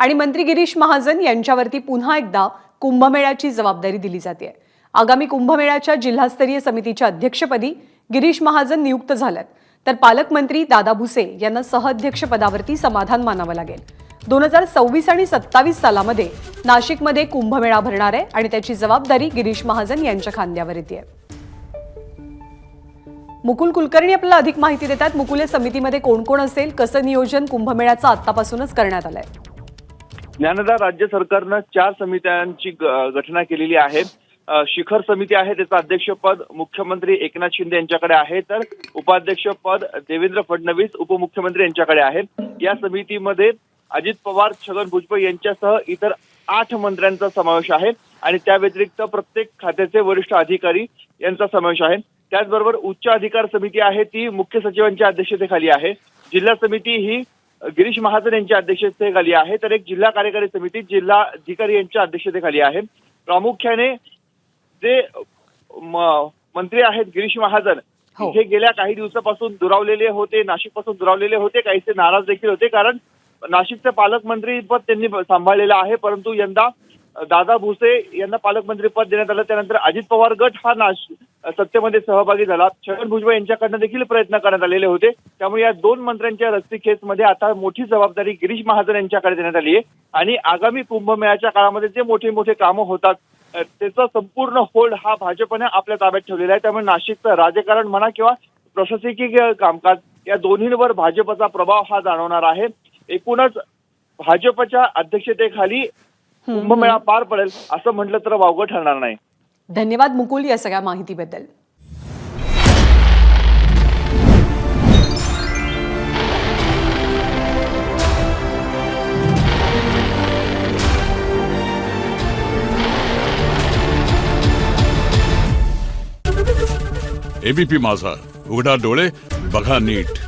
आणि मंत्री गिरीश महाजन यांच्यावरती पुन्हा एकदा कुंभमेळ्याची जबाबदारी दिली जाते। आगामी कुंभमेळ्याच्या जिल्हास्तरीय समितीच्या अध्यक्षपदी गिरीश महाजन नियुक्त झालेत, तर पालकमंत्री दादा भुसे यांना सहअध्यक्षपदावरती समाधान मानावं लागेल। 2026 आणि 27 सालामध्ये नाशिकमध्ये कुंभमेळा भरणार आहे आणि त्याची जबाबदारी गिरीश महाजन यांच्या खांद्यावर येते। मुकुल कुलकर्णी आपल्याला अधिक माहिती देतात। मुकुल, या समितीमध्ये कोण कोण असेल, कसं नियोजन कुंभमेळ्याचं आतापासूनच करण्यात आलंय? ज्ञानदा, राज्य सरकारनं 4 समित्यांची घटना केलेली आहे। शिखर समिती आहे, त्याचं अध्यक्षपद मुख्यमंत्री एकनाथ शिंदे यांच्याकडे आहे, तर उपाध्यक्षपद देवेंद्र फडणवीस उपमुख्यमंत्री यांच्याकडे आहे। या समितीमध्ये अजित पवार, छगन भुजबळ यांच्यासह इतर 8 मंत्र्यांचा समावेश आहे आणि त्या व्यतिरिक्त प्रत्येक खात्याचे वरिष्ठ अधिकारी यांचा समावेश आहे। त्याचबरोबर उच्च अधिकार समिती आहे, ती मुख्य सचिवांच्या अध्यक्षतेखाली आहे। जिल्हा समिती ही गिरीश महाजन यांच्या अध्यक्षतेखाली आहे, तर एक जिल्हा कार्यकारी समिती जिल्हाधिकारी यांच्या अध्यक्षतेखाली आहे। प्रामुख्याने जे मंत्री आहेत गिरीश महाजन हे गेल्या काही दिवसापासून दुरावलेले होते, नाशिकपासून दुरावलेले होते, काहीसे नाराज देखील होते, कारण नाशिकचं पालकमंत्री पद त्यांनी सांभाळलेलं आहे। परंतु यंदा दादा भुसे यांना पालकमंत्री पद देण्यात आलं, त्यानंतर अजित पवार गट हा सत्तेमध्ये सहभागी झाला। छगन भुजबळ यांच्याकडनं देखील प्रयत्न करण्यात आलेले होते, त्यामुळे या 2 मंत्र्यांच्या रस्सीखेचमध्ये आता मोठी जबाबदारी गिरीश महाजन यांच्याकडे देण्यात आली आहे आणि आगामी कुंभमेळ्याच्या काळामध्ये जे मोठे मोठे कामं होतात त्याचा संपूर्ण होल्ड हा भाजपने आपल्या ताब्यात ठेवलेला आहे। त्यामुळे नाशिकचं राजकारण म्हणा किंवा प्रशासकीय कामकाज या दोन्हींवर भाजपचा प्रभाव हा जाणवणार आहे। एकूणच भाजपच्या अध्यक्षतेखाली कुंभमेळा पार पडेल असं म्हटलं तर वावगं ठरणार नाही। धन्यवाद मुकुल या सगळ्या माहितीबद्दल। एबीपी माझा, उघडा डोळे बघा नीट।